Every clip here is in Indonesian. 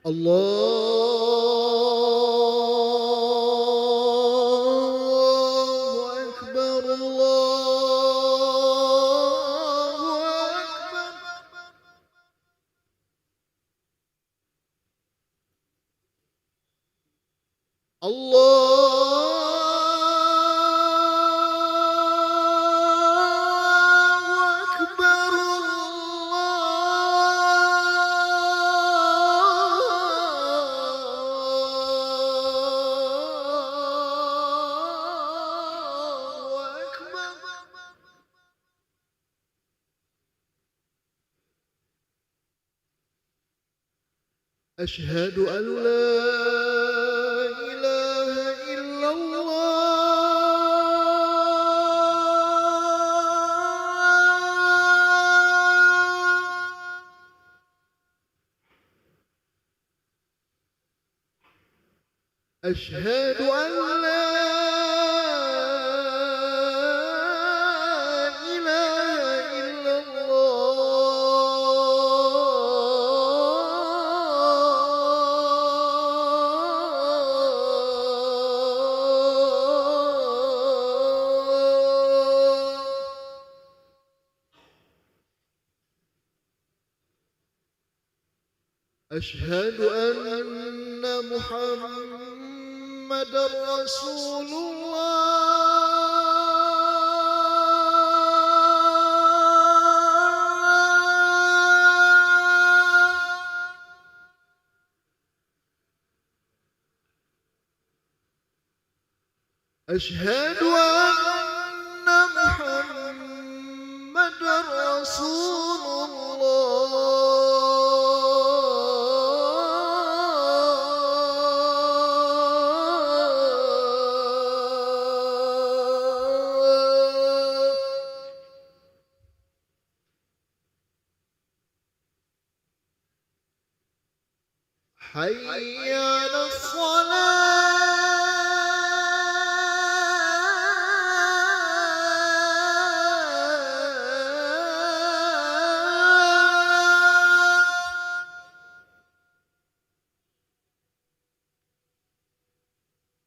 الله أكبر الله أكبر. الله أكبر الله أكبر. أشهد أن لا إله إلا الله. أشهد أن لا إله إلا الله. أشهد أن محمد رسول الله. أشهد أن محمد رسول الله. حي على الصلاة.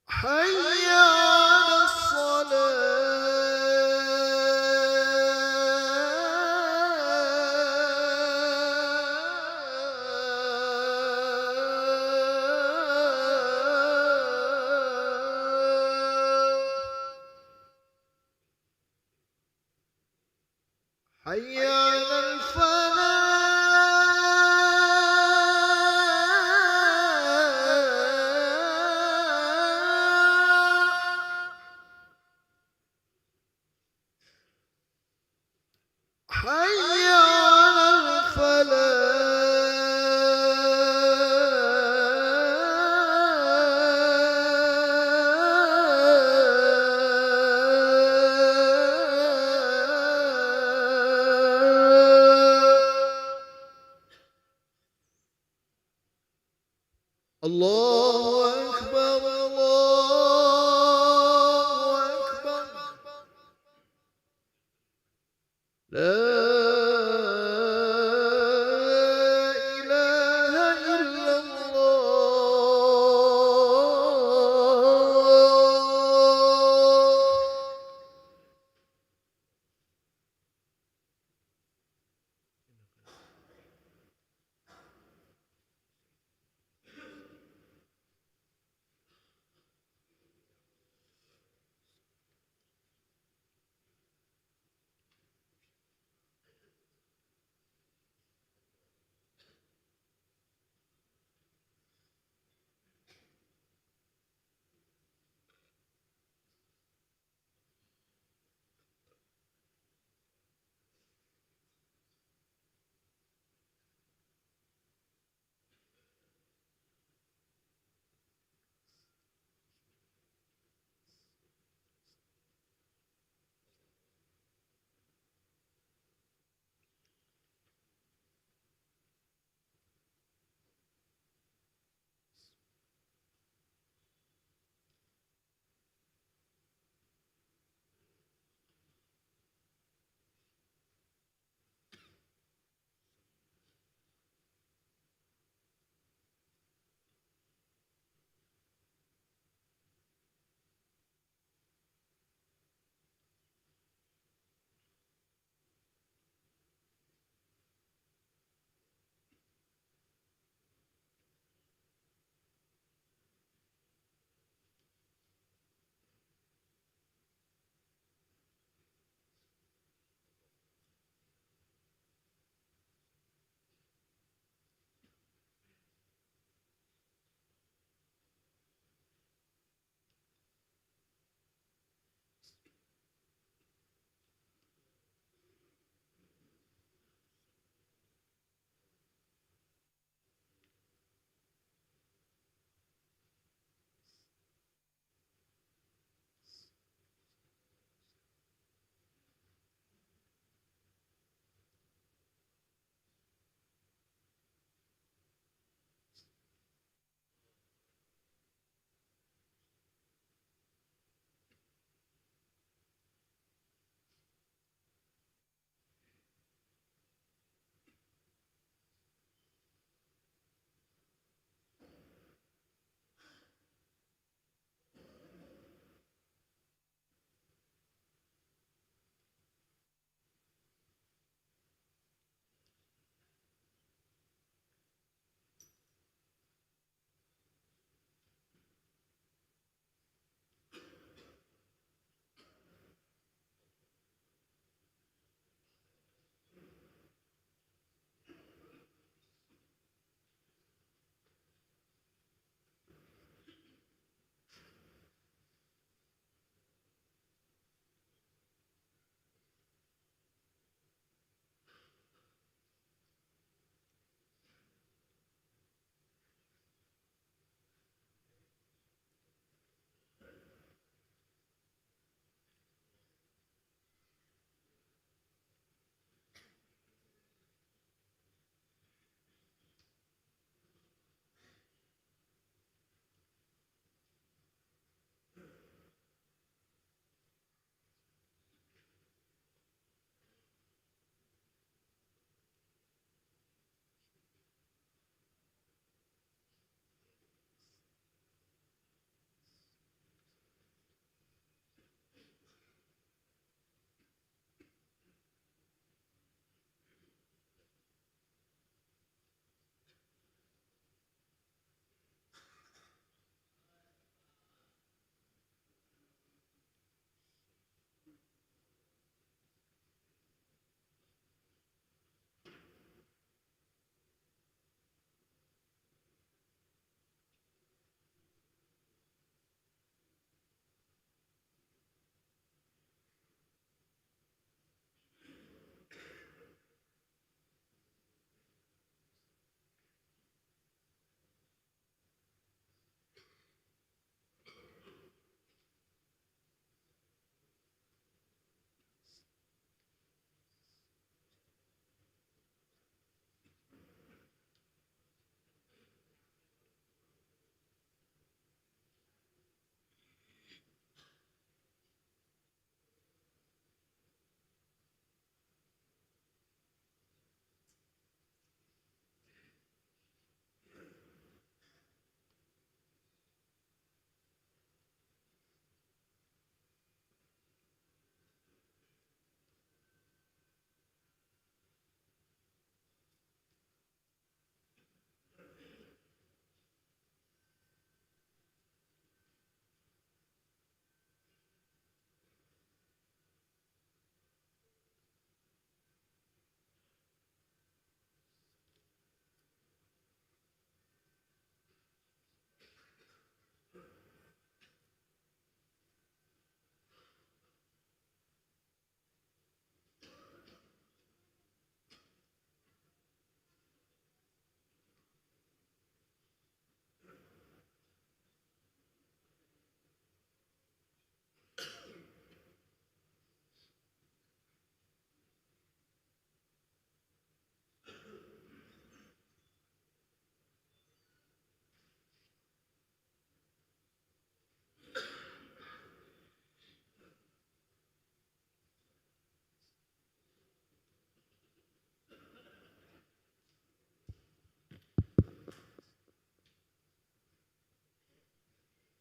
حي على الصلاة. حي على الفلاح. حي على الفلاح. الله أكبر الله أكبر. لا إله إلا الله.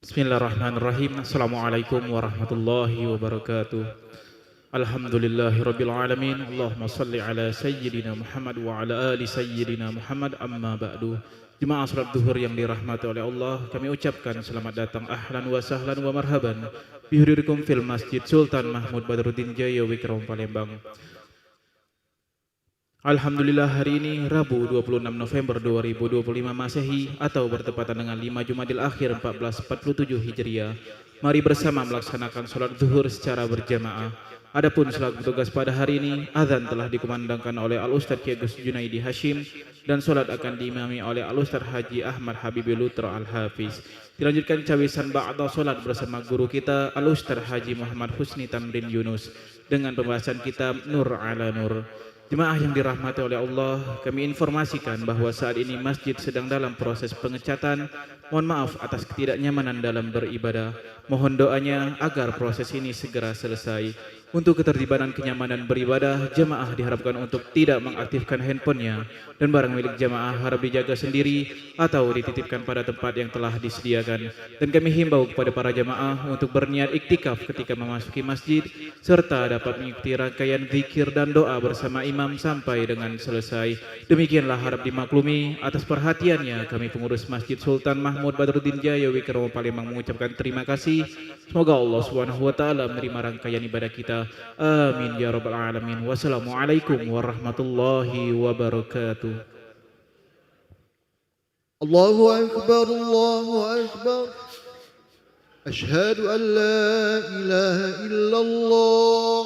Bismillahirrahmanirrahim. Assalamualaikum warahmatullahi wabarakatuh. Alhamdulillahirabbil alamin. Allahumma shalli ala sayyidina Muhammad wa ala ali sayyidina Muhammad, amma ba'du. Jemaah salat zuhur yang dirahmati oleh Allah, kami ucapkan selamat datang, ahlan wa sahlan wa marhaban bihudurikum fil Masjid Sultan Mahmud Badruddin Jaya Wikrom Palembang. Alhamdulillah, hari ini Rabu 26 November 2025 Masehi atau bertepatan dengan 5 Jumadil Akhir 1447 Hijriah. Mari bersama melaksanakan sholat zuhur secara berjamaah. Adapun selaku petugas pada hari ini, azan telah dikumandangkan oleh Al-Ustadz Kiai Gus Junaidi Hashim dan sholat akan diimami oleh Al-Ustadz Haji Ahmad Habibie Lutra Al-Hafiz. Dilanjutkan cawisan ba'da sholat bersama guru kita Al-Ustadz Haji Muhammad Husni Tamrin Yunus dengan pembahasan kitab Nur ala Nur. Jemaah yang dirahmati oleh Allah, kami informasikan bahwa saat ini masjid sedang dalam proses pengecatan. Mohon maaf atas ketidaknyamanan dalam beribadah. Mohon doanya agar proses ini segera selesai. Untuk ketertiban dan kenyamanan beribadah, jemaah diharapkan untuk tidak mengaktifkan handphonenya dan barang milik jemaah harap dijaga sendiri atau dititipkan pada tempat yang telah disediakan. Dan kami himbau kepada para jemaah untuk berniat iktikaf ketika memasuki masjid serta dapat mengikuti rangkaian zikir dan doa bersama imam sampai dengan selesai. Demikianlah harap dimaklumi. Atas perhatiannya kami pengurus Masjid Sultan Mahmud Badruddin Jaya Wikrom Palembang mengucapkan terima kasih. Semoga Allah Subhanahu wa taala menerima rangkaian ibadah kita. Amin ya rabbal alamin. Wassalamualaikum warahmatullahi wabarakatuh. Allahu Akbar, Allahu Akbar. Ashhadu an la ilaha illallah.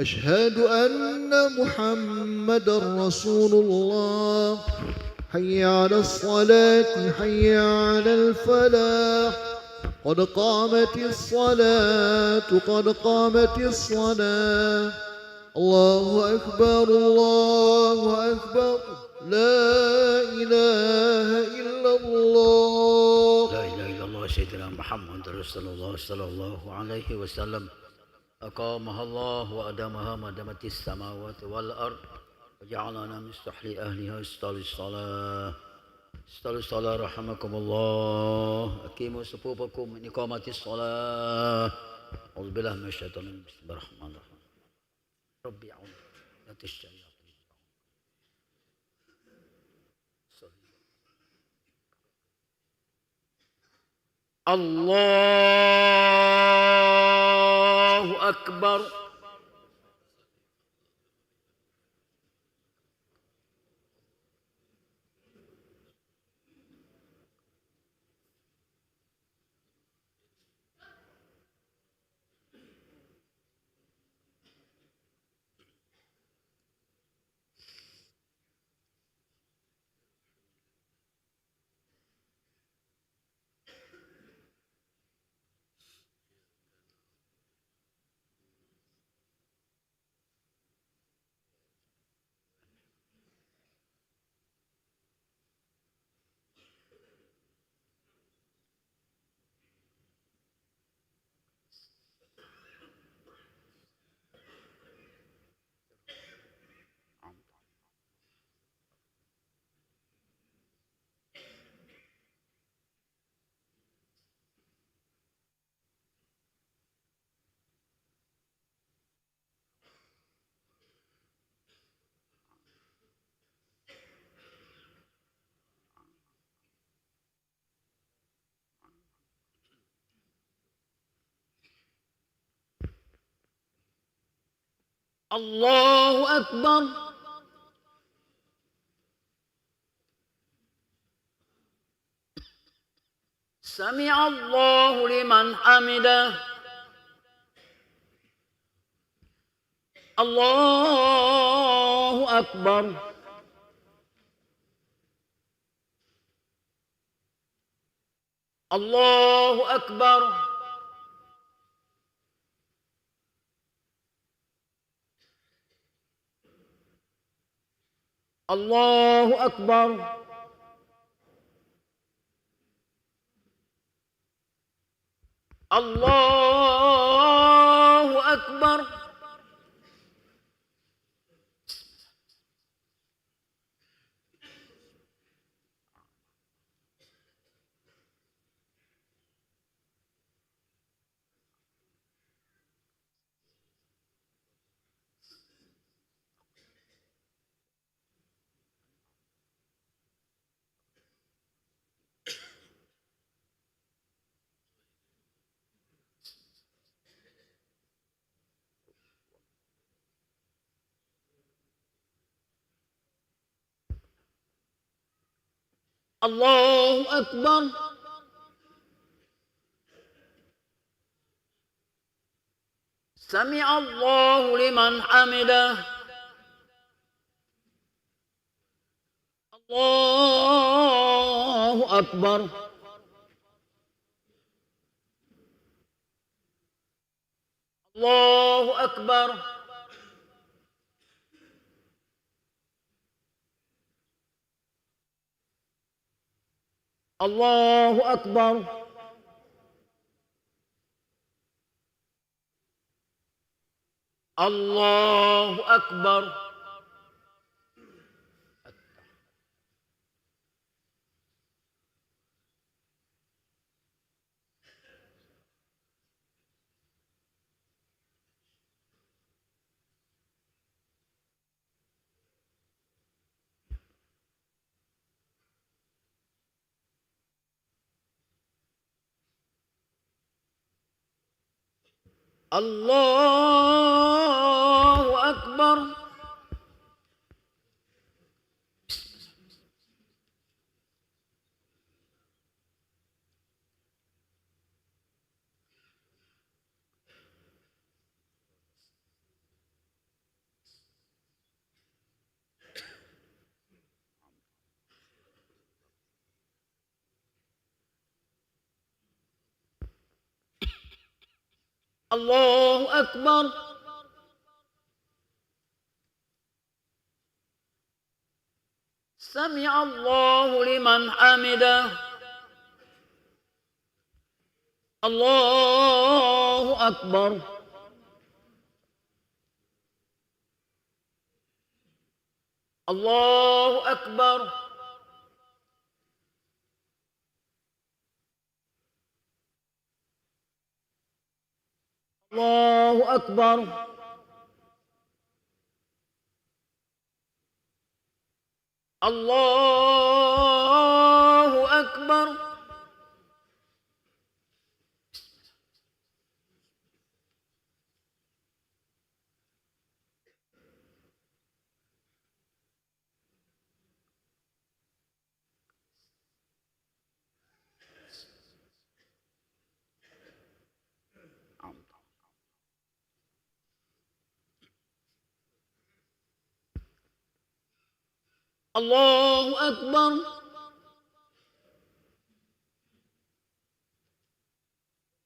Ashhadu anna Muhammadar Rasulullah. Hayya 'alas salati, hayya 'alal falah. قد قامت الصلاة قد قامت الصلاة الله أكبر الله أكبر لا إله إلا الله لا إله إلا الله سيدنا محمد رسول الله صلى الله عليه وسلم أقامها الله وأدامها ما دامت السماوات والأرض وجعلنا من صالح أهلها استوى الصلاة استوى الصلاة رحمكم الله أقيموا صفوفكم من إقامة الصلاة أعوذ بالله من الشيطان الرجيم بسم الله الرحمن الرحيم ربي أعوذ بك الشياطين الله أكبر الله أكبر سمع الله لمن حمده الله أكبر الله أكبر الله أكبر الله أكبر الله أكبر سمع الله لمن حمده الله أكبر الله أكبر الله أكبر الله أكبر الله أكبر الله أكبر سمع الله لمن حمده الله أكبر الله أكبر الله أكبر الله أكبر الله أكبر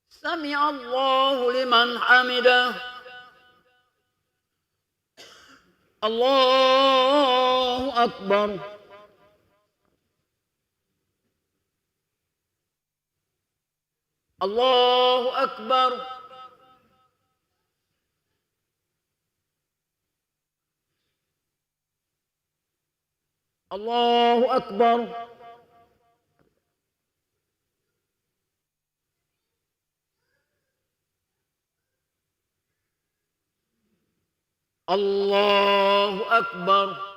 سمع الله لمن حمده الله أكبر الله أكبر الله أكبر الله أكبر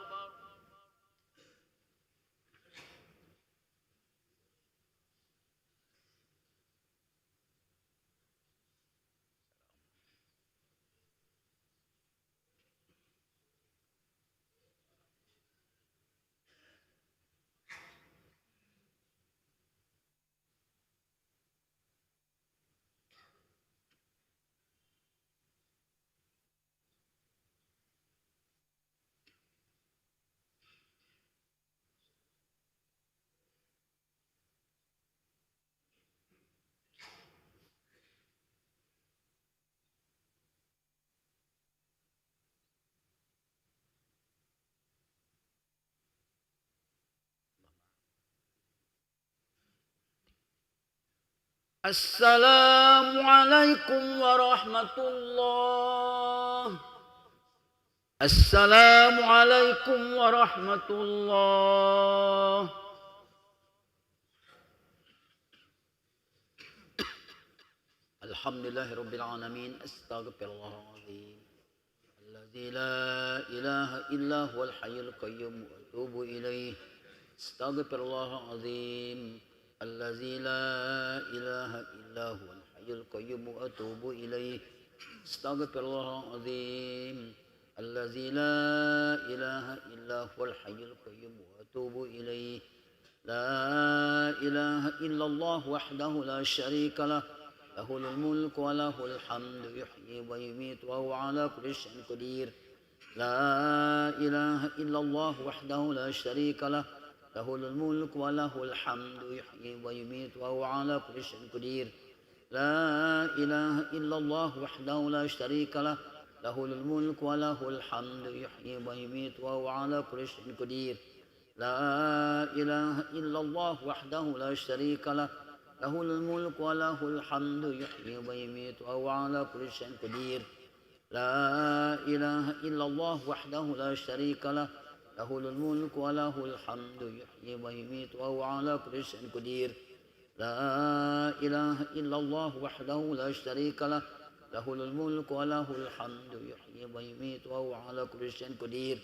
السلام عليكم ورحمة الله السلام عليكم ورحمة الله الحمد لله رب العالمين أستغفر الله العظيم الذي لا إله إلا هو الحي القيوم وأتوب إليه استغفر الله العظيم الذي لا إله إلا هو الحي القيوم وأتوب إليه استغفر الله العظيم الذي لا إله إلا هو الحي القيوم وأتوب إليه لا إله إلا الله وحده لا شريك له له الملك وله الحمد يحيي ويميت وهو على كل شيء قدير لا إله إلا الله وحده لا شريك له له الملك وله الحمد يحيي ويميت وهو على كل شيء قدير لا إله إلا الله وحده لا شريك له له الملك وله الحمد يحيي ويميت وهو على كل شيء قدير لا إله إلا الله وحده لا شريك له له الملك وله الحمد يحيي ويميت وهو على كل شيء قدير لا إله إلا الله وحده لا شريك له له الملك وله الحمد يحيي ويميت وهو على كل شيء قدير لا إله إلا الله وحده لا شريك له له الملك وله الحمد يحيي ويميت وهو على كل شيء قدير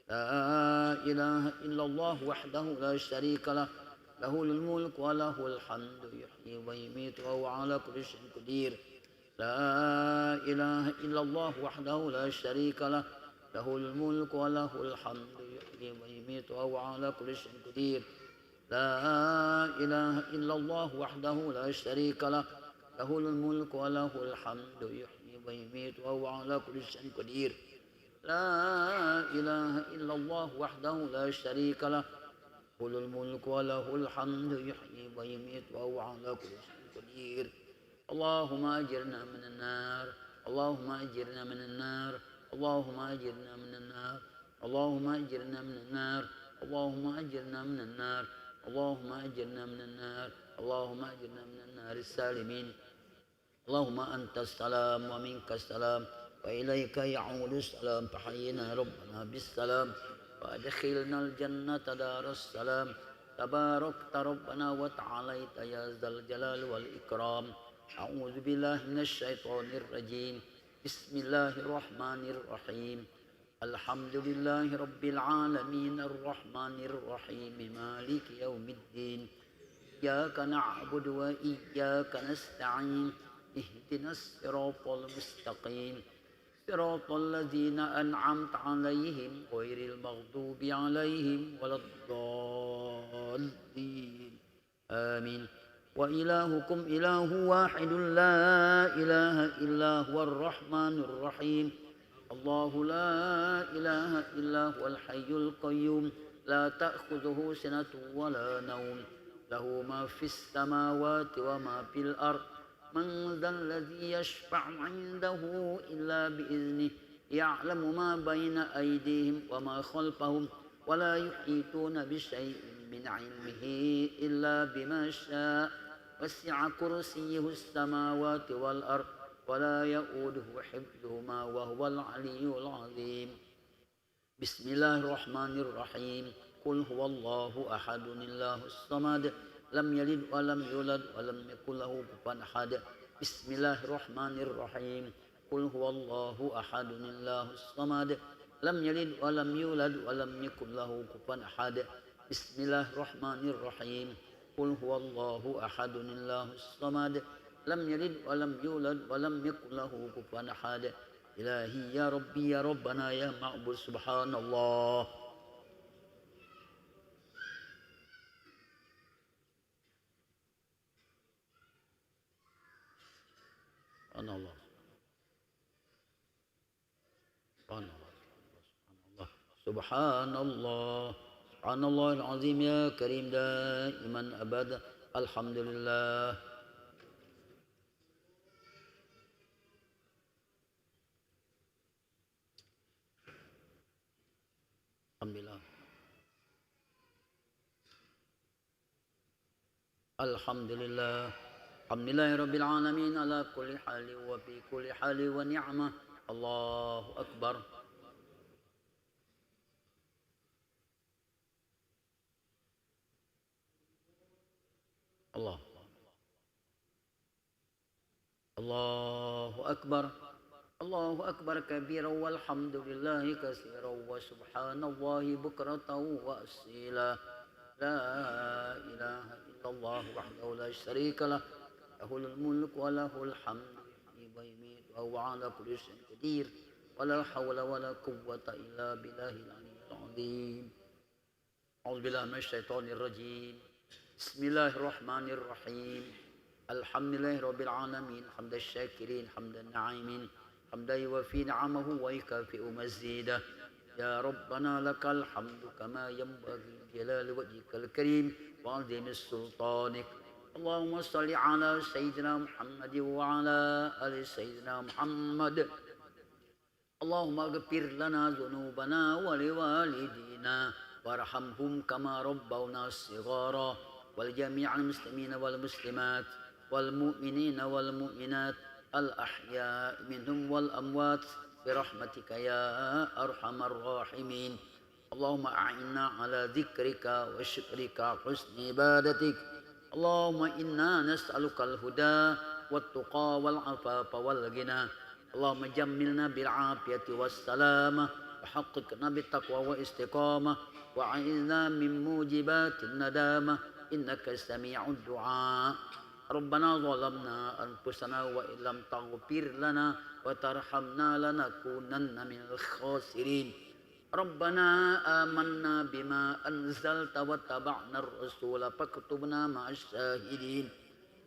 لا إله إلا الله وحده لا شريك له له الملك وله الحمد يحيي ويميت وهو على كل شيء قدير لا إله إلا الله وحده لا شريك له له الملك وله الحمد يحيي ويميت وهو على كل شيء قدير لا إله إلا الله وحده لا شريك له له الملك وله الحمد يحيي ويميت وهو على كل شيء قدير لا إله إلا الله وحده لا شريك له له الملك وله الحمد يحيي ويميت وهو على كل شيء قدير اللهم أجرنا من النار اللهم أجرنا من النار اللهم أجرنا من النار اللهم أجرنا من النار اللهم أجرنا من النار اللهم أجرنا من النار اللهم أجرنا من النار السالمين اللهم أنت السلام ومنك السلام وإليك يعود السلام فحينا ربنا بالسلام وأدخلنا الجنة دار السلام تباركت ربنا وتعاليت يا ذا الجلال والإكرام أعوذ بالله من الشيطان الرجيم بسم الله الرحمن الرحيم الحمد لله رب العالمين الرحمن الرحيم مالك يوم الدين إياك نعبد وإياك نستعين اهدنا الصراط المستقيم صراط الذين أنعمت عليهم غير المغضوب عليهم ولا الضالين آمين وإلهكم إله واحد لا إله إلا هو الرحمن الرحيم الله لا إله إلا هو الحي القيوم لا تأخذه سنة ولا نوم له ما في السماوات وما في الأرض من ذا الذي يشفع عنده إلا بإذنه يعلم ما بين أيديهم وما خلفهم ولا يحيطون بشيء من علمه إلا بما شاء وسع كرسيه السماوات والأرض ولا يؤوده حفظهما وهو العلي العظيم بسم الله الرحمن الرحيم قل هو الله أحد الله الصمد لم يلد ولم يولد ولم يكن له كفوا أحد بسم الله الرحمن الرحيم قل هو الله أحد الله الصمد لم يلد ولم يولد ولم يكن له كفوا أحد بسم الله الرحمن الرحيم قل هو الله أحد الله الصمد لم يلد ولم يولد ولم يكن له كفوا أحد إلهي يا ربي يا ربنا يا معبود سبحان الله سبحان الله سبحان الله سبحان الله سبحان الله العظيم يا كريم دائما أبدا الحمد لله الحمد لله الحمد لله الحمد لله رب العالمين على كل حال وفي كل حال ونعمة الله أكبر الله الله أكبر الله أكبر كبيرا والحمد لله كثيرا وسبحان الله بكرة وأصيلا لا إله إلا الله وحده لا شريك له له الملك وله الحمد يحيي ويميت وهو على كل شيء قدير ولا حول ولا قوة إلا بالله العلي العظيم أعوذ بالله من الشيطان الرجيم. بسم الله الرحمن الرحيم. الحمد لله رب العالمين حمد الشاكرين حمد النعيمين حمدا يوفي نعمه ويكافئ مزيده. يا ربنا لك الحمد كما ينبغي لجلال وجهك الكريم وعظيم سلطانك. اللهم صل على سيدنا محمد وعلى آل سيدنا محمد. اللهم اغفر لنا ذنوبنا ولوالدينا وارحمهم كما ربونا صغارا ولجميع المسلمين والمسلمات والمؤمنين والمؤمنات الأحياء منهم والأموات برحمتك يا أرحم الراحمين. اللهم أعنا على ذكرك وشكرك وحسن عبادتك. اللهم إنا نسألك الهدى والتقى والعفاف والغنى. اللهم جملنا بالعافية والسلامة وحققنا بالتقوى والاستقامة وأعذنا من موجبات الندامة إنك سميع الدعاء. ربنا ظلمنا أنفسنا وإن لم تغفر لنا وترحمنا لنكونن من الخاسرين. ربنا آمنا بما أنزلت واتبعنا الرسول فاكتبنا مع الشاهدين.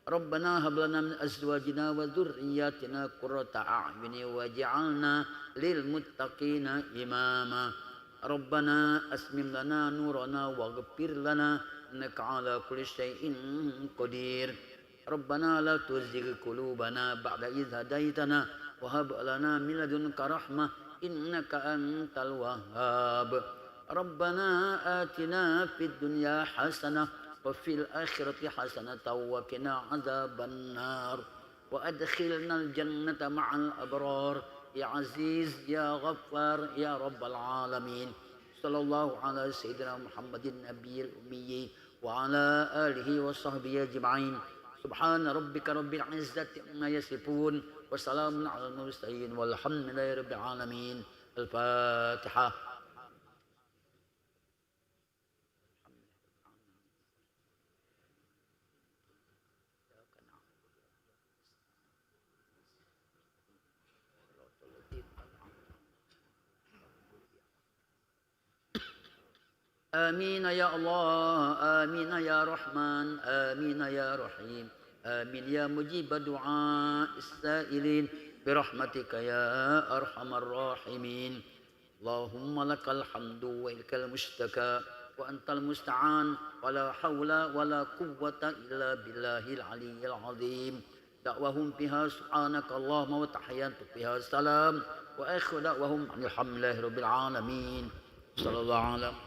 ربنا هب لنا من أزواجنا وذرياتنا قرة أعين واجعلنا للمتقين إماما. ربنا أسمم لنا نورنا واغفر لنا إنك على كل شيء قدير. ربنا لا تزغ قلوبنا بعد إذ هديتنا وهب لنا من لدنك رحمة إنك أنت الوهاب. ربنا آتنا في الدنيا حسنة وفي الآخرة حسنة وقنا عذاب النار وأدخلنا الجنة مع الأبرار يا عزيز يا غفار يا رب العالمين. صلى الله على سيدنا محمد النبي الأمي وعلى آله وصحبه أجمعين. سبحان ربك رب العزة عما يصفون وسلام على المرسلين والحمد لله رب العالمين. الفاتحة. آمين يا الله آمين يا رحمن آمين يا رحيم آمين يا مجيب دعاء السائلين برحمتك يا أرحم الراحمين. اللهم لك الحمد وإليك المشتكى وأنت المستعان ولا حول ولا قوة إلا بالله العلي العظيم. دعوهم فيها سبحانك اللهم وتحياتهم فيها السلام وآخر دعوهم الحمد لله رب العالمين. صلى الله عليه وسلم.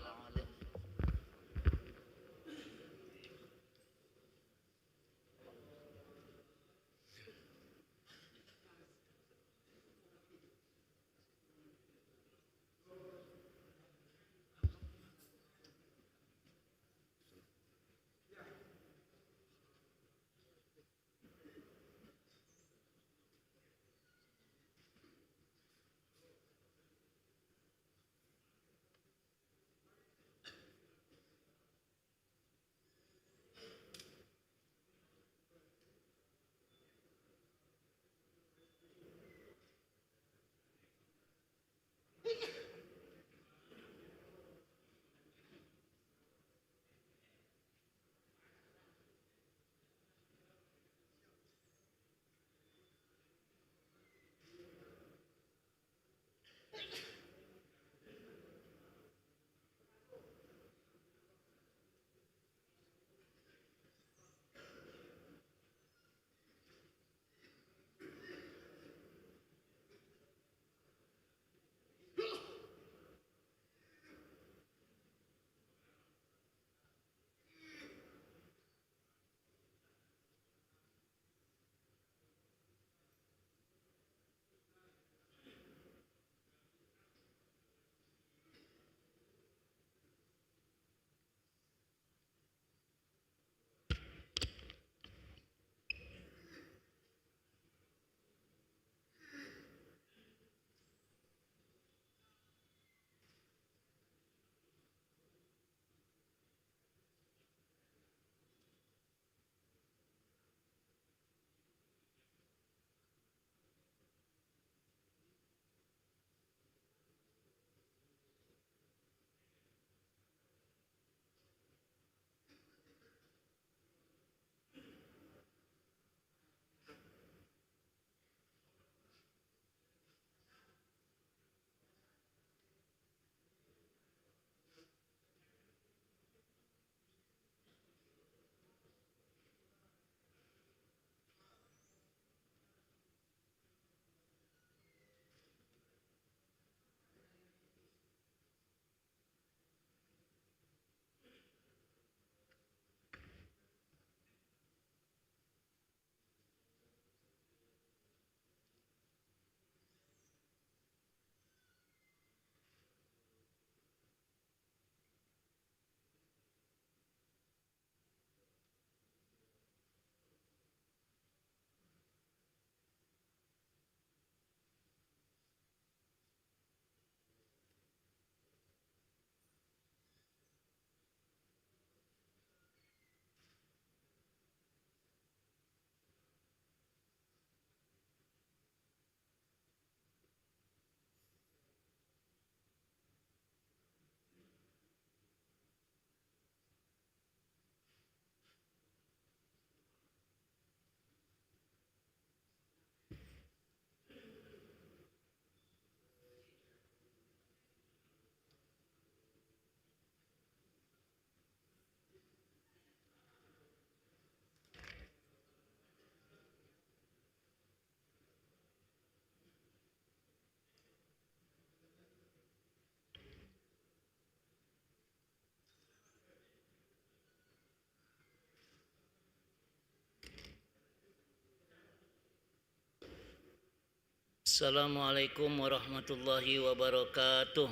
Assalamualaikum warahmatullahi wabarakatuh.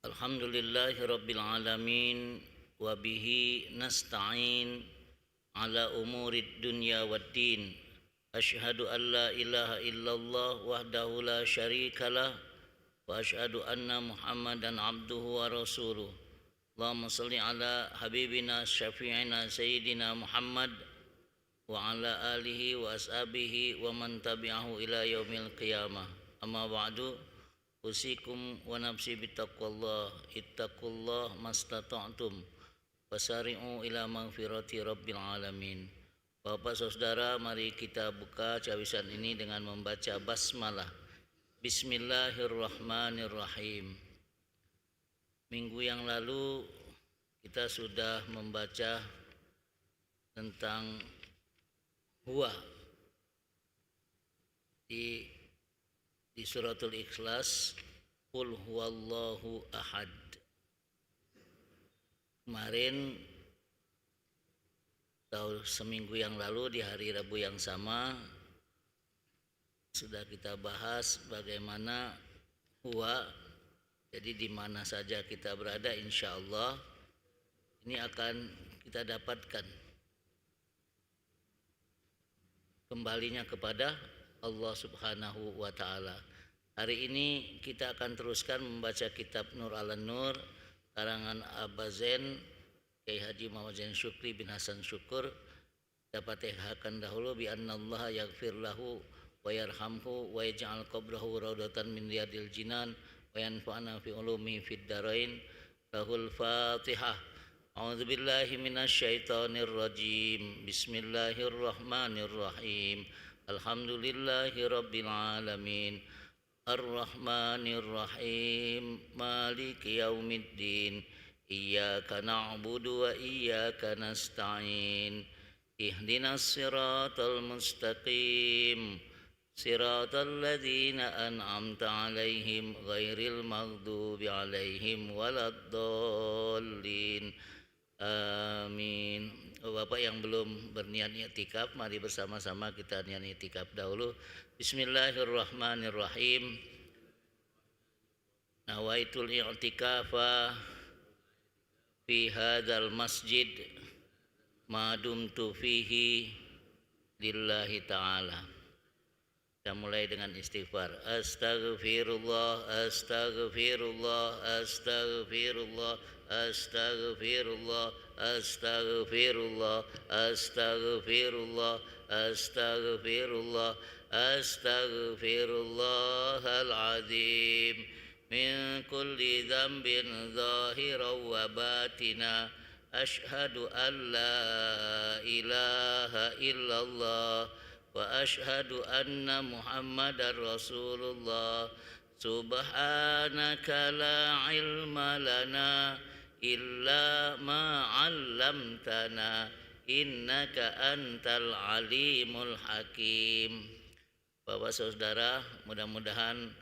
Alhamdulillahi rabbil alamin wa bihi nasta'in ala umurid dunya waddin. Asyhadu an la ilaha illallah wahdahu la syarikalah wa asyhadu anna Muhammadan abduhu wa rasuluh. Allahumma salli ala habibina syafi'ina sayyidina Muhammad wa ala alihi wa ashabihi wa man tabi'ahu ila yaumil qiyamah. Amma ba'du, usikum wa nafsi bittaqwallah, ittaqullah mastata'tum wasari'u ila maghfirati rabbil alamin. Bapak saudara, mari kita buka cawisan ini dengan membaca basmalah. Bismillahirrahmanirrahim. Minggu yang lalu kita sudah membaca tentang huwa di suratul Ikhlas, qul huwallahu ahad. Kemarin atau seminggu yang lalu di hari Rabu yang sama sudah kita bahas bagaimana huwa. Jadi di mana saja kita berada, insya Allah ini akan kita dapatkan kembalinya kepada Allah Subhanahu wa Ta'ala. Hari ini kita akan teruskan membaca kitab Nur ala Nur karangan Abazen Kiai Haji Muhammad Zain Syukri bin Hasan Syukur. Dapat fatihahkan dahulu bi annallaha yaghfir lahu wa yarhamhu wa yaj'al qabrahu raudatan min riyadil jinan wa yanfa'na fi ulumi fid darain. Lahul Fatihah. A'udzu billahi minasyaitonir rajim. Bismillahirrahmanirrahim. Alhamdulillahi rabbil alamin. Arrahmanir rahim. Maliki yaumiddin. Iyyaka na'budu wa iyyaka nasta'in. Ihdinas siratal mustaqim. Siratal ladzina an'amta 'alaihim ghairil maghdubi 'alaihim waladdallin. Amin. Bapak yang belum berniat i'tikaf, mari bersama-sama kita niat i'tikaf dahulu. Bismillahirrahmanirrahim. Nawaitul i'tikafa fi hadzal masjid ma dumtu fihi lillahi ta'ala. Kita mulai dengan istighfar. Astaghfirullah, astaghfirullah, astaghfirullah, astaghfirullah, astaghfirullah, astaghfirullah, astaghfirullah, astaghfirullahal azim min kulli dzambin zahiran wa batina. Asyhadu an la ilaha illallah wa asyhadu anna Muhammadar Rasulullah. Subhanaka la ilma lana illa ma 'allamtana innaka antal alimul hakim. Bapak saudara, mudah-mudahan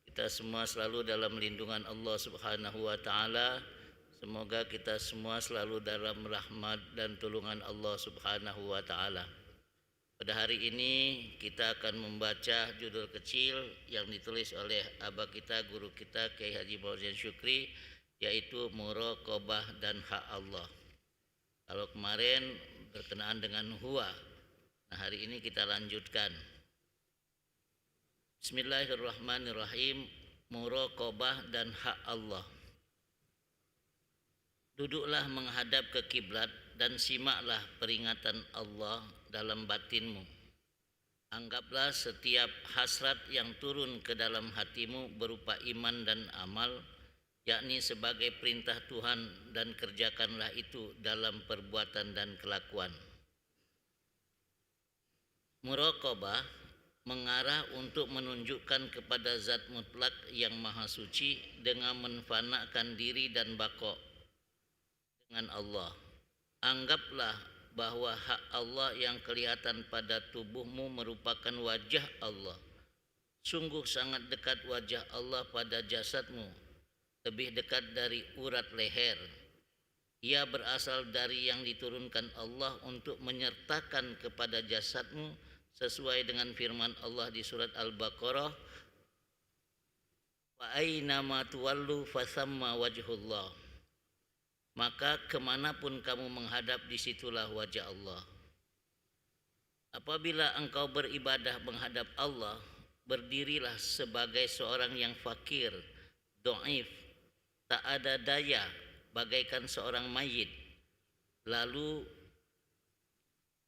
kita semua selalu dalam lindungan Allah Subhanahu wa Ta'ala. Semoga kita semua selalu dalam rahmat dan tulungan Allah Subhanahu wa Ta'ala. Pada hari ini kita akan membaca judul kecil yang ditulis oleh abah kita, guru kita Kiai Haji Muhammad Zain Syukri, yaitu muraqabah dan hak Allah. Kalau kemarin berkenaan dengan huwa, nah hari ini kita lanjutkan. Bismillahirrahmanirrahim. Muraqabah dan hak Allah. Duduklah menghadap ke kiblat dan simaklah peringatan Allah dalam batinmu. Anggaplah setiap hasrat yang turun ke dalam hatimu berupa iman dan amal, yakni sebagai perintah Tuhan, dan kerjakanlah itu dalam perbuatan dan kelakuan. Muraqabah mengarah untuk menunjukkan kepada zat mutlak yang maha suci dengan menfanakan diri dan baqo dengan Allah. Anggaplah bahwa hak Allah yang kelihatan pada tubuhmu merupakan wajah Allah. Sungguh sangat dekat wajah Allah pada jasadmu, lebih dekat dari urat leher. Ia berasal dari yang diturunkan Allah untuk menyertakan kepada jasadmu sesuai dengan firman Allah di surat Al-Baqarah, wa aynama tuwallu fasamma wajhullah. Maka kemanapun kamu menghadap, disitulah wajah Allah. Apabila engkau beribadah menghadap Allah, berdirilah sebagai seorang yang fakir, dhaif, tak ada daya, bagaikan seorang mayit. Lalu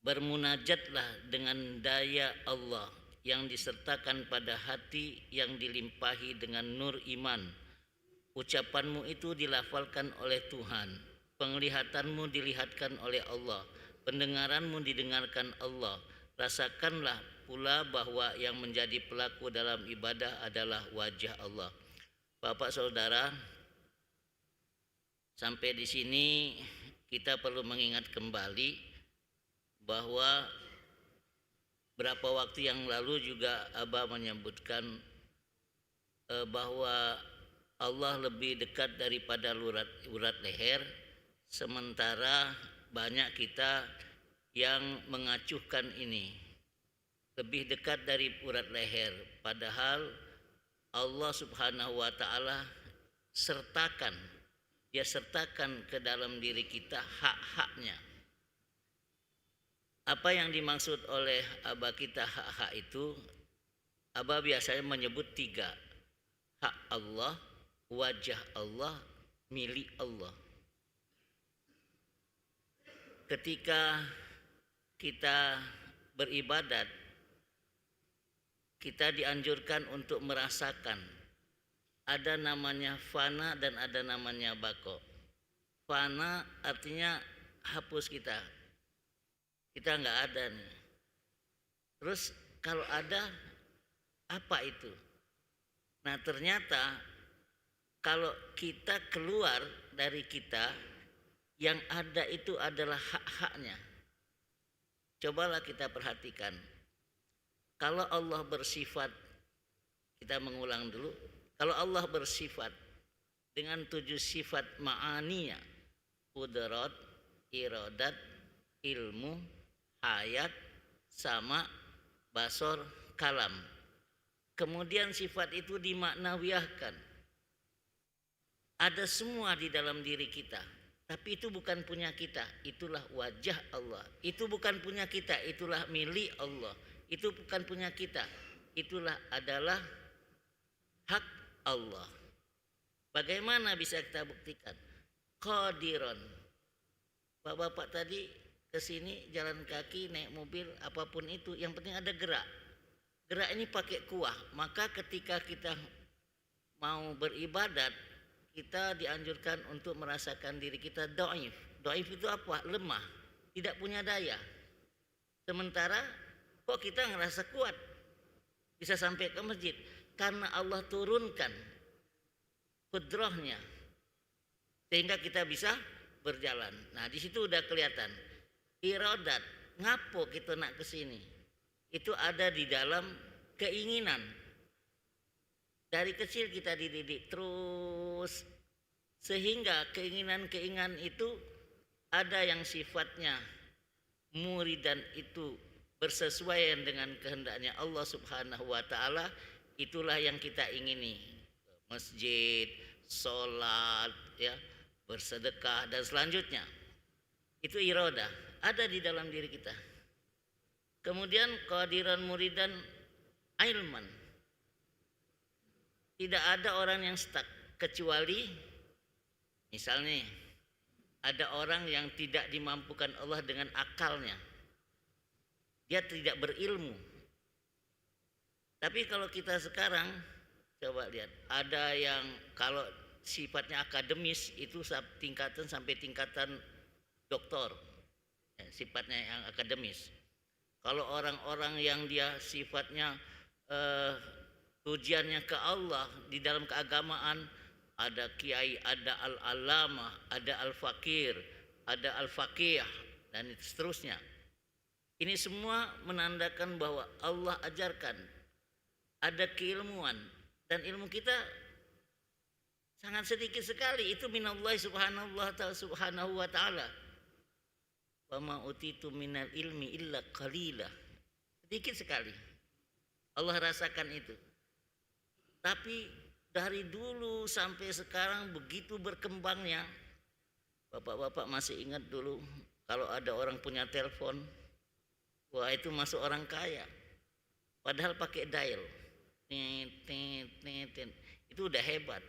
bermunajatlah dengan daya Allah yang disertakan pada hati yang dilimpahi dengan nur iman. Ucapanmu itu dilafalkan oleh Tuhan, penglihatanmu dilihatkan oleh Allah, pendengaranmu didengarkan Allah. Rasakanlah pula bahwa yang menjadi pelaku dalam ibadah adalah wajah Allah. Bapak Saudara, sampai di sini kita perlu mengingat kembali bahwa berapa waktu yang lalu juga Abah menyebutkan bahwa Allah lebih dekat daripada urat leher, sementara banyak kita yang mengacuhkan ini lebih dekat dari urat leher, padahal Allah Subhanahu wa taala Dia sertakan ke dalam diri kita hak-haknya. Apa yang dimaksud oleh Abah kita hak-hak itu, Abah biasanya menyebut 3. Hak Allah, wajah Allah, milik Allah. Ketika kita beribadat, kita dianjurkan untuk merasakan ada namanya fana dan ada namanya bako. Fana artinya hapus kita nggak ada nih. Terus kalau ada, apa itu? Nah ternyata kalau kita keluar dari kita, yang ada itu adalah hak-haknya. Cobalah kita perhatikan. Kalau Allah bersifat, kita mengulang dulu. Kalau Allah bersifat dengan 7 sifat ma'aniya, qudrat, iradat, ilmu, hayat, sama, basor, kalam. Kemudian sifat itu dimaknawiyahkan. Ada semua di dalam diri kita. Tapi itu bukan punya kita, itulah wajah Allah. Itu bukan punya kita, itulah milik Allah. Itu bukan punya kita, itulah adalah hak Allah. Bagaimana bisa kita buktikan? Qadiron. Bapak-bapak tadi ke sini jalan kaki, naik mobil, apapun itu, yang penting ada gerak. Gerak ini pakai kuah. Maka ketika kita mau beribadat, kita dianjurkan untuk merasakan diri kita dhaif. Dhaif itu apa? Lemah, tidak punya daya. Sementara kok kita ngerasa kuat, bisa sampai ke masjid, karena Allah turunkan qudrahnya sehingga kita bisa berjalan. Nah di situ udah kelihatan iradat, ngapo kita nak ke sini, itu ada di dalam keinginan. Dari kecil kita dididik terus sehingga keinginan-keinginan itu ada yang sifatnya muridan itu bersesuaian dengan kehendaknya Allah Subhanahu wa taala, itulah yang kita ingini. Masjid, salat, ya, bersedekah dan selanjutnya. Itu iradah, ada di dalam diri kita. Kemudian qadiran muridan ilman. Tidak ada orang yang stuck, kecuali misalnya ada orang yang tidak dimampukan Allah dengan akalnya. Dia tidak berilmu. Tapi kalau kita sekarang coba lihat, ada yang kalau sifatnya akademis itu tingkatan sampai tingkatan doktor, ya, sifatnya yang akademis. Kalau orang-orang yang dia sifatnya tujuannya ke Allah di dalam keagamaan, ada kiai, ada al-alama, ada al-fakir, ada al-faqih dan seterusnya. Ini semua menandakan bahwa Allah ajarkan ada keilmuan, dan ilmu kita sangat sedikit sekali. Itu minallah subhanahu wa ta'ala. Wa ma utitu minal ilmi illa qalila. sedikit sekali. Allah rasakan itu. Tapi dari dulu sampai sekarang begitu berkembangnya. Bapak-bapak masih ingat dulu kalau ada orang punya telepon, wah itu masuk orang kaya. Padahal pakai dial. Itu udah hebat.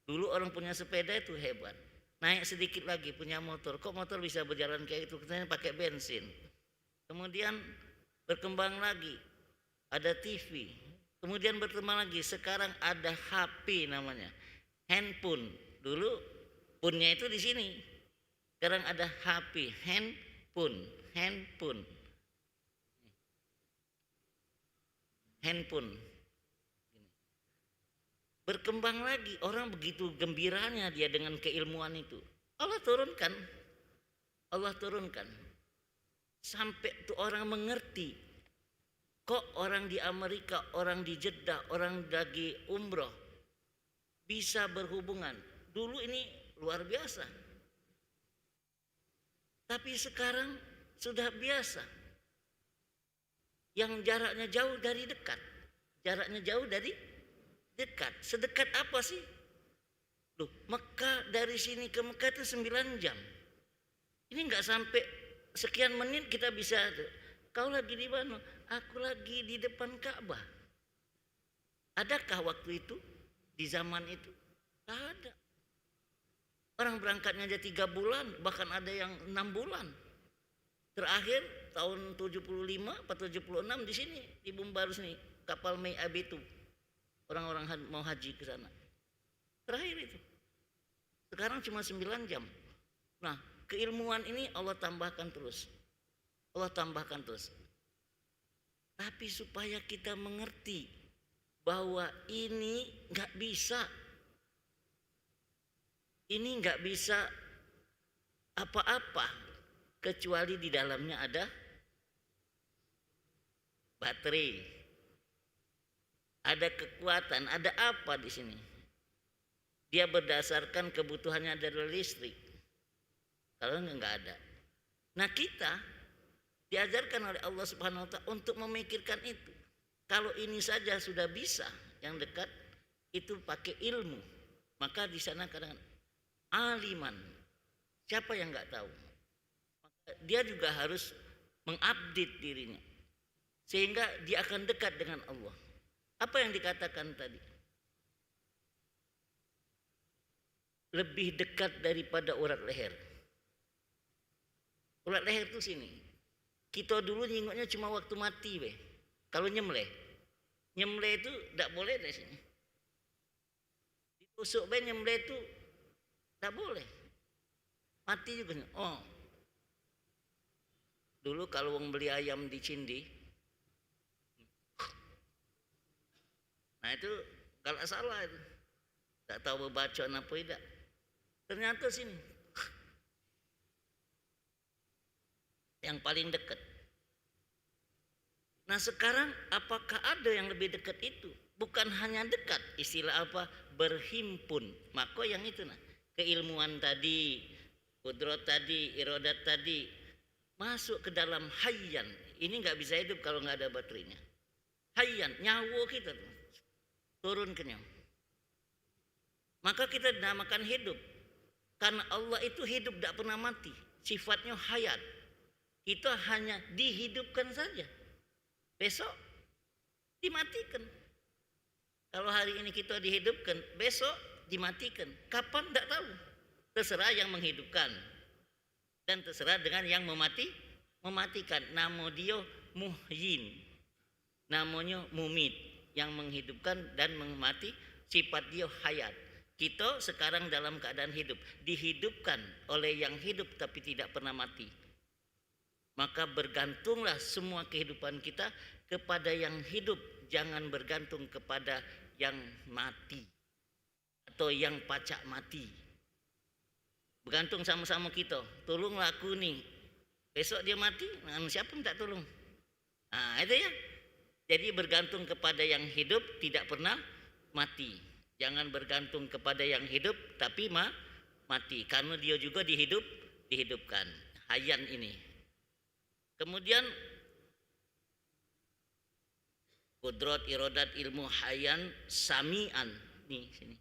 Dulu orang punya sepeda itu hebat. Naik sedikit lagi punya motor. Kok motor bisa berjalan kayak itu? Katanya pakai bensin. Kemudian berkembang lagi. Ada TV. Kemudian berkembang lagi. Sekarang ada HP namanya. Handphone. Dulu punnya itu di sini. Sekarang ada HP, handphone. Berkembang lagi, orang begitu gembiranya dia dengan keilmuan itu. Allah turunkan. Sampai tuh orang mengerti. Kok orang di Amerika, orang di Jeddah, orang lagi umroh bisa berhubungan. Dulu ini luar biasa. Tapi sekarang sudah biasa. Yang jaraknya jauh dari dekat. Sedekat apa sih? Loh, Mekah dari sini ke Mekah itu 9 jam. Ini enggak sampai sekian menit kita bisa. Kau lagi di mana? Aku lagi di depan Ka'bah. Adakah waktu itu? Di zaman itu? Tak ada. Orang berangkatnya aja 3 bulan, bahkan ada yang 6 bulan. Terakhir tahun 75 atau 76 di sini di Bumbarus nih, kapal Mei Abitu. Orang-orang mau haji ke sana. Terakhir itu. Sekarang cuma 9 jam. Nah, keilmuan ini Allah tambahkan terus. Tapi supaya kita mengerti bahwa ini enggak bisa. Ini enggak bisa apa-apa kecuali di dalamnya ada baterai. Ada kekuatan, ada apa di sini? Dia berdasarkan kebutuhannya dari listrik. Kalau enggak ada. Nah, kita diajarkan oleh Allah Subhanahu wa taala untuk memikirkan itu. Kalau ini saja sudah bisa, yang dekat itu pakai ilmu. Maka di sana kadang-kadang aliman. Siapa yang enggak tahu? Maka dia juga harus mengupdate dirinya. Sehingga dia akan dekat dengan Allah. Apa yang dikatakan tadi? Lebih dekat daripada urat leher. Urat leher itu sini. Kita dulu nyingoknya cuma waktu mati, be. Kalau nyemleh itu tidak boleh dari sini. Ditusuk be nyemleh itu tidak boleh. Mati juga. Oh, dulu kalau beli ayam di Cindi, nah itu kalau salah itu, tidak tahu baca apa tidak. Ternyata sini yang paling dekat. Nah sekarang apakah ada yang lebih dekat itu? Bukan hanya dekat, istilah apa? Berhimpun. Maka yang itu nah, keilmuan tadi, kudrat tadi, iradat tadi masuk ke dalam hayyan. Ini nggak bisa hidup kalau nggak ada baterainya. Hayyan, nyawa kita tuh turun ke nyawa. Maka kita dinamakan hidup. Karena Allah itu hidup tidak pernah mati. Sifatnya hayat. Kita hanya dihidupkan saja. Besok dimatikan. Kalau hari ini kita dihidupkan, besok dimatikan. Kapan tidak tahu. Terserah yang menghidupkan. Dan terserah dengan yang mematikan. Nama dia muhyin. Namanya mumit. Yang menghidupkan dan memati. Sifat dia hayat. Kita sekarang dalam keadaan hidup. Dihidupkan oleh yang hidup tapi tidak pernah mati. Maka bergantunglah semua kehidupan kita kepada yang hidup. Jangan bergantung kepada yang mati. Atau yang pacak mati. Bergantung sama-sama kita. Tolonglah aku nih. Besok dia mati, siapa minta tolong? Nah itu ya. Jadi bergantung kepada yang hidup tidak pernah mati. Jangan bergantung kepada yang hidup tapi mati. Karena dia juga dihidupkan. Hayyan ini. Kemudian Kudrat, irodat, ilmu, hayan, sami'an. Nih sini.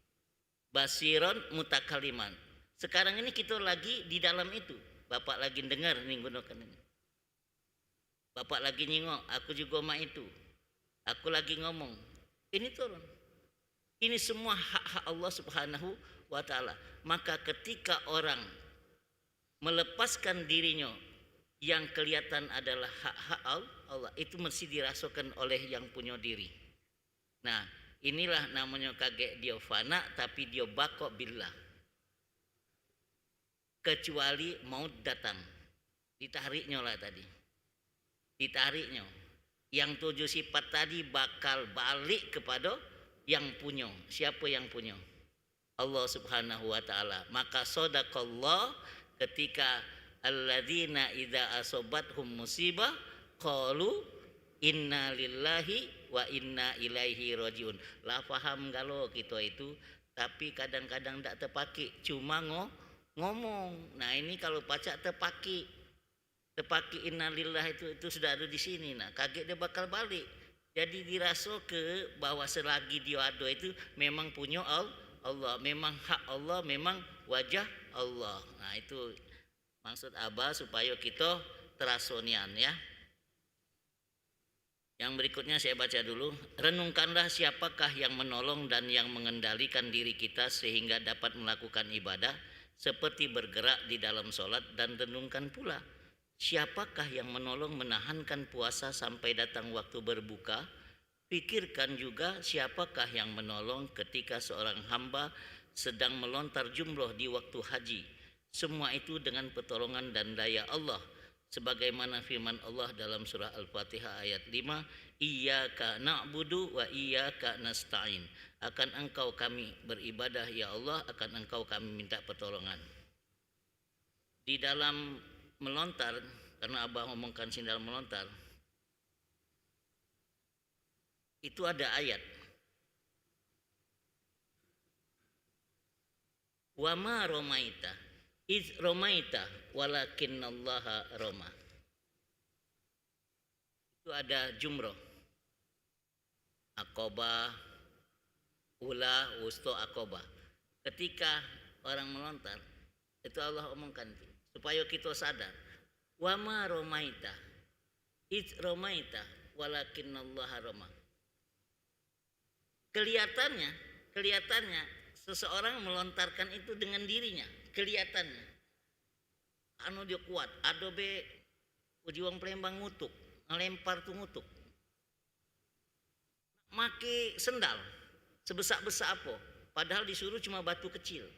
Basiron, mutakaliman. Sekarang ini kita lagi di dalam itu. Bapak lagi dengar nih gunakan ini. Bapak lagi nyingok, aku juga mak itu. Aku lagi ngomong. Ini turun. Ini semua hak-hak Allah Subhanahu wa ta'ala. Maka ketika orang melepaskan dirinya yang kelihatan adalah hak-hak Allah, itu mesti dirasakan oleh yang punya diri. Nah, inilah namanya kagek dia fana tapi dia bako billah. Kecuali maut datang. Ditariknya lah tadi. Ditariknya. Yang 7 sifat tadi bakal balik kepada yang punya. Siapa yang punya? Allah Subhanahu wa ta'ala. Maka sadaqallah ketika alladzina idza asobathum musibah qalu inna lillahi wa inna ilaihi rajiun. Lah paham kalau kita itu, tapi kadang-kadang tak terpakai, cuma ngomong. Nah ini kalau pacak terpakai innalillah itu sudah ada di sini. Nah kaget dia bakal balik. Jadi dirasa ke bahwa selagi dia ada itu memang punya Allah, memang hak Allah, memang wajah Allah. Nah itu maksud Abah supaya kita terasonian ya. Yang berikutnya saya baca dulu. Renungkanlah siapakah yang menolong dan yang mengendalikan diri kita sehingga dapat melakukan ibadah seperti bergerak di dalam sholat, dan renungkan pula siapakah yang menolong menahankan puasa sampai datang waktu berbuka. Pikirkan juga siapakah yang menolong ketika seorang hamba sedang melontar jumroh di waktu haji. Semua itu dengan pertolongan dan daya Allah. Sebagaimana firman Allah dalam surah Al-Fatihah ayat 5, Iyyaka na'budu wa iyyaka nasta'in. Akan engkau kami beribadah ya Allah, akan engkau kami minta pertolongan. Di dalam melontar, karena Abah ngomongkan sindal melontar, itu ada ayat. Wa ma romaita iz romaita walakinnallaha roma. Itu ada jumroh, akobah, ula, wusto, akobah. Ketika orang melontar, itu Allah omongkan supaya kita sadar. Wa ma romaita iz romaita walakinnallaha roma. Kelihatannya seseorang melontarkan itu dengan dirinya, kelihatannya anu dia kuat, ada be ujiwang Palembang ngutuk, ngelempar tuh ngutuk, make sendal sebesak-besak apa, padahal disuruh cuma batu kecil.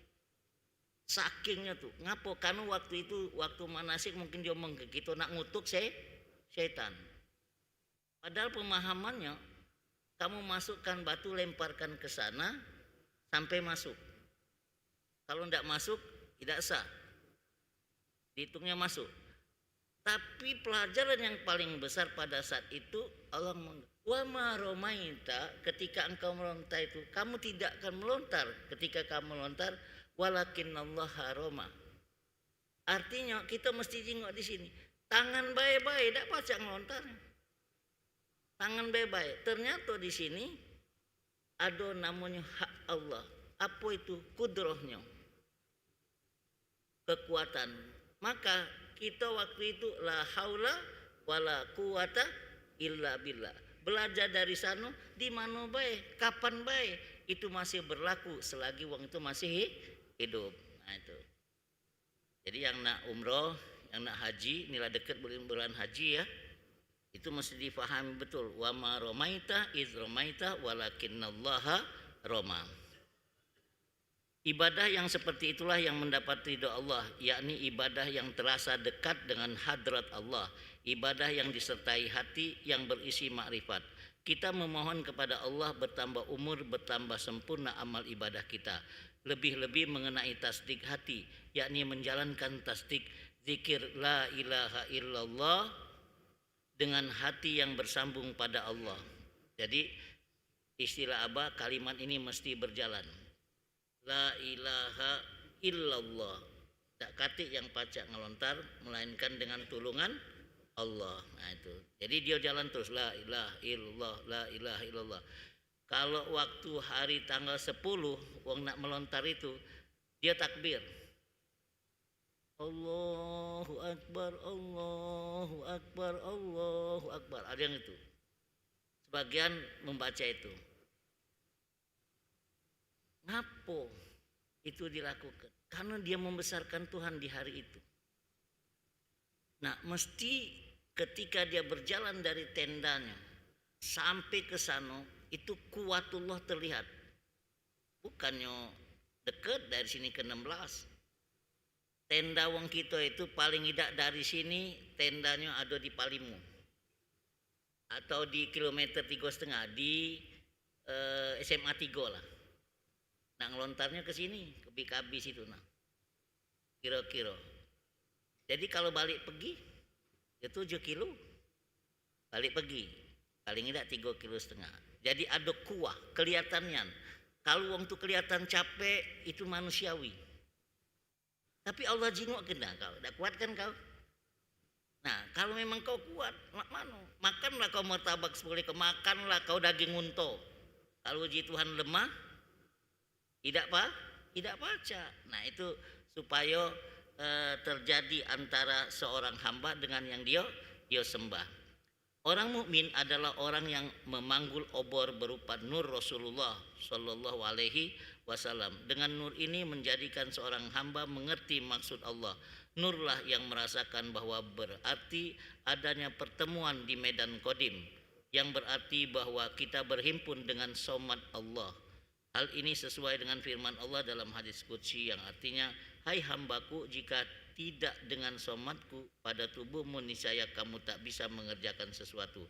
Sakingnya tuh, ngapo? Karena waktu itu waktu manasik mungkin dia omong ke kita nak ngutuk setan. Padahal pemahamannya kamu masukkan batu, lemparkan ke sana sampai masuk. Kalau tidak masuk, tidak sah. Dihitungnya masuk. Tapi pelajaran yang paling besar pada saat itu Allah wa ma romaita, ketika engkau melontar itu, kamu tidak akan melontar ketika kamu melontar, walakinnallaha roma. Artinya kita mesti tengok di sini. Tangan baik-baik, tidak pacak melontarnya. Tangan baik-baik. Ternyata di sini ada namanya hak Allah. Apa itu? Kudrohnya, kekuatan. Maka kita waktu itu la haula wala quwata illa billah. Belajar dari sana, di mana baik, kapan baik, itu masih berlaku selagi wong itu masih hidup. Nah itu. Jadi yang nak umroh, yang nak haji, inilah dekat bulan haji ya. Itu mesti difahami betul. Wa ma romaita iz romaita walakinnallaha roma. Ibadah yang seperti itulah yang mendapat ridha Allah, yakni ibadah yang terasa dekat dengan hadrat Allah, ibadah yang disertai hati yang berisi makrifat. Kita memohon kepada Allah bertambah umur, bertambah sempurna amal ibadah kita, lebih-lebih mengenai tasdik hati, yakni menjalankan tasdik zikir la ilaha illallah dengan hati yang bersambung pada Allah. Jadi istilah Abah, kalimat ini mesti berjalan. La ilaha illallah. Tak katik yang pacak ngelontar, melainkan dengan tulungan Allah. Nah itu. Jadi dia jalan terus la ilaha illallah, la ilaha illallah. Kalau waktu hari tanggal 10 wong nak melontar itu dia takbir. Allahu Akbar, Allahu Akbar, Allahu Akbar. Ada yang itu. Sebagian membaca itu. Ngapo itu dilakukan? Karena dia membesarkan Tuhan di hari itu. Nah, mesti ketika dia berjalan dari tendanya sampai ke sana, itu kuatullah terlihat. Bukannya dekat dari sini ke 16. Tenda wong kita itu paling tidak dari sini tendanya ada di Palimu. Atau di kilometer 3,5 di SMA 3 lah. Nah, ngelontarnya ke sini, ke BKB situ nah. Kira-kira. Jadi kalau balik pergi itu 7 kilo. Balik pergi paling tidak 3,5 kilo. Jadi ada kuah kelihatannya. Kalau wong tu kelihatan capek itu manusiawi. Tapi Allah jingok kena kau, tak kuat kan kau? Nah, kalau memang kau kuat, makanlah kau martabak 10 ekor, makanlah kau daging unta. Kalau uji Tuhan lemah, tidak baca. Nah, itu supaya terjadi antara seorang hamba dengan yang dia sembah. Orang mukmin adalah orang yang memanggul obor berupa nur Rasulullah Shallallahu Alaihi Wasallam. Dengan nur ini menjadikan seorang hamba mengerti maksud Allah. Nurlah yang merasakan bahwa berarti adanya pertemuan di medan Qadim, yang berarti bahwa kita berhimpun dengan somat Allah. Hal ini sesuai dengan firman Allah dalam hadis qudsi yang artinya, hai hambaku, jika tidak dengan somatku pada tubuhmu niscaya kamu tak bisa mengerjakan sesuatu.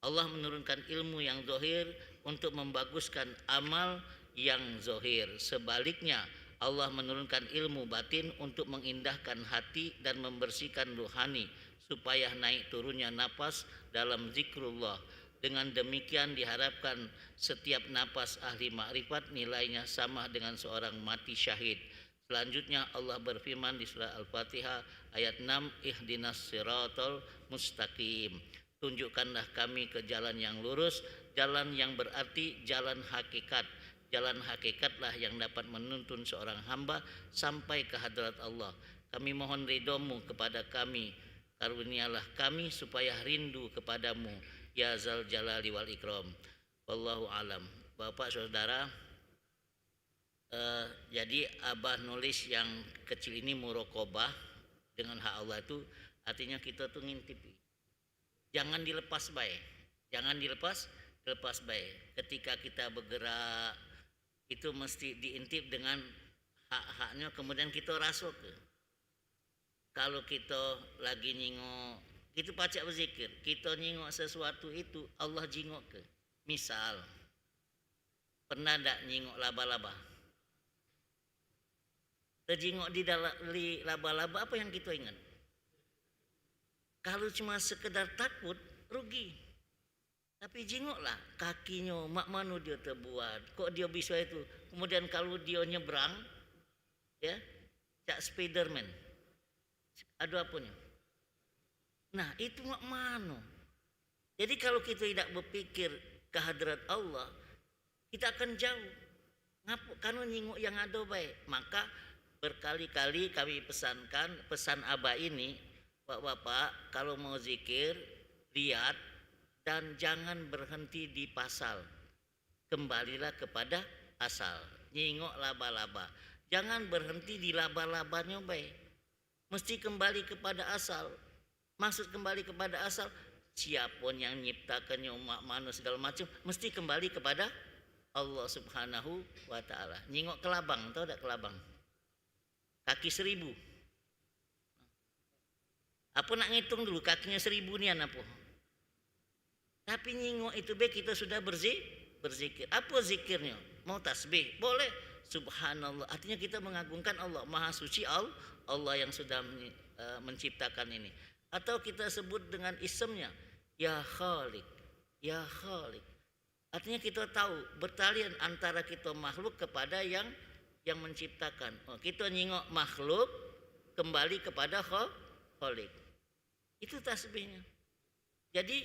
Allah menurunkan ilmu yang zahir untuk membaguskan amal yang zahir. Sebaliknya Allah menurunkan ilmu batin untuk mengindahkan hati dan membersihkan rohani supaya naik turunnya napas dalam zikrullah. Dengan demikian diharapkan setiap napas ahli makrifat nilainya sama dengan seorang mati syahid. Selanjutnya Allah berfirman di surah Al-Fatihah ayat 6, ihdinas siratal mustaqim. Tunjukkanlah kami ke jalan yang lurus, jalan yang berarti jalan hakikat. Jalan hakikatlah yang dapat menuntun seorang hamba sampai ke hadrat Allah. Kami mohon ridhomu kepada kami, karunialah kami supaya rindu kepadamu, ya zal jalali wal ikram. Wallahu alam. Bapak saudara, jadi abah nulis yang kecil ini murokobah dengan hak Allah itu artinya kita tuh ngintipi. Jangan dilepas baik. Jangan dilepas baik. Ketika kita bergerak itu mesti diintip dengan hak-haknya, kemudian kita rasuk. Kalau kita lagi nyingok, itu pacak berzikir, kita nyingok sesuatu itu Allah jingok ke. Misal pernah tak nyingok laba-laba? Terjingok di dalam laba-laba, apa yang kita ingat? Kalau cuma sekedar takut, rugi. Tapi jingoklah kakinya, mak manu dia terbuat, kok dia bisa itu. Kemudian kalau dia nyebrang, ya, cak Spiderman, ada apanya? Nah itu mak manu. Jadi kalau kita tidak berpikir ke hadrat Allah, kita akan jauh. Ngapa? Karena nyingok yang ada baik. Maka berkali-kali kami pesan abah ini, bapak-bapak kalau mau zikir lihat dan jangan berhenti di pasal, kembalilah kepada asal. Nyingok laba-laba, jangan berhenti di laba-labanya baik, mesti kembali kepada asal. Maksud kembali kepada asal, siapapun yang nyiptakannya umat manusia segala macam mesti kembali kepada Allah Subhanahu wa Ta'ala. Nyingok kelabang, tahu tak kelabang? Kaki 1000. Apa nak ngitung dulu kakinya 1000 nian apa? Tapi nyingok itu baik, kita sudah berzikir. Apa zikirnya? Mau tasbih? Boleh. Subhanallah. Artinya kita mengagungkan Allah. Maha suci Allah yang sudah menciptakan ini. Atau kita sebut dengan isimnya, ya Khalik, ya Khalik. Artinya kita tahu bertalian antara kita makhluk kepada yang menciptakan. Kita nyingok makhluk kembali kepada Khalik. Itu tasbihnya. Jadi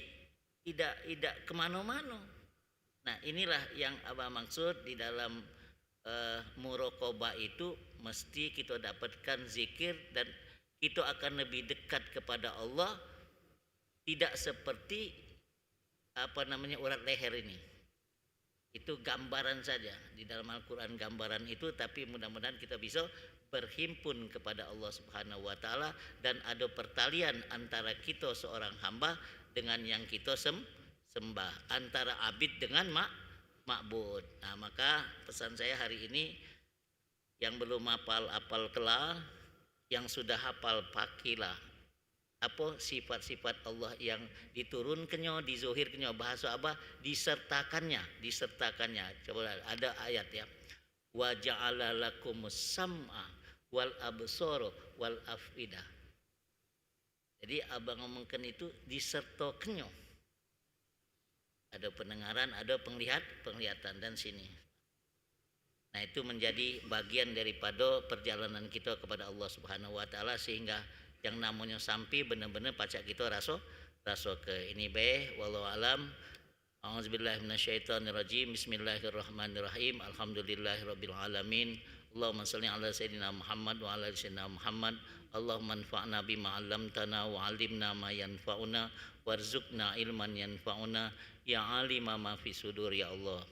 tidak kemana-mana. Nah inilah yang Abah maksud di dalam muraqabah itu mesti kita dapatkan zikir dan kita akan lebih dekat kepada Allah, tidak seperti urat leher ini. Itu gambaran saja di dalam Al-Quran, gambaran itu, tapi mudah-mudahan kita bisa berhimpun kepada Allah Subhanahu wa taala dan ada pertalian antara kita seorang hamba dengan yang kita sembah, antara abid dengan ma'bud. Nah, maka pesan saya hari ini, yang belum hafal kelah, yang sudah hafal pakilah apa sifat-sifat Allah yang diturunkannya, dizohirkannya, bahasa apa, disertakannya. Coba ada ayat ya, wa ja'ala lakumus sam'a wal absara wal afidah. Jadi abang ngomongkan itu disertakannya, ada pendengaran, ada penglihatan dan sini. Nah itu menjadi bagian daripada perjalanan kita kepada Allah Subhanahu wa taala, sehingga yang namanya sampai benar-benar pacak kita rasa ke ini be. Wallahu alam. A'udzubillahi minasyaitonirrajim. Bismillahirrahmanirrahim. Alhamdulillahirabbil alamin. Allahumma shalli ala sayyidina Muhammad wa ala sayyidina Muhammad. Allahumma anfa'na bima 'allamtana wa 'allimna ma yanfa'una warzuqna ilman yanfa'una ya 'alima ma fi sudur ya Allah.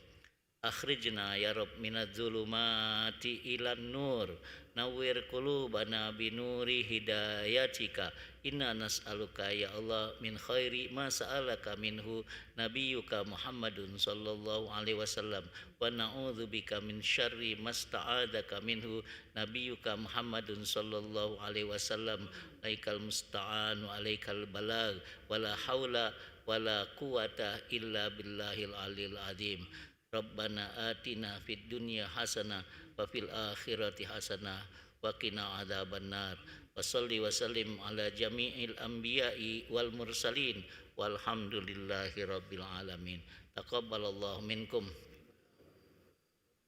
Akhrijna ya Rabb minadz zulumati ilan nur, nawwir qulubana binuri hidayatika. Inna nas'aluka ya Allah min khairi ma sa'alaka minhu nabiyyuka Muhammadun sallallahu alaihi wasallam, wa na'udzubika min syarri masta'adaka minhu nabiyyuka Muhammadun sallallahu alaihi wasallam. Alaikal musta'an wa alaikal balag, wala haula wala quwata illa billahil alil azim. Rabbana atina fid dunya hasanah wa fil akhirati hasanah wa qina adzabannar. Wa shalli wa sallim ala jami'il anbiya'i wal mursalin walhamdulillahi rabbil alamin. Taqabbalallahu minkum.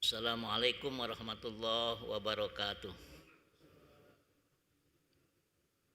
Assalamualaikum warahmatullahi wabarakatuh.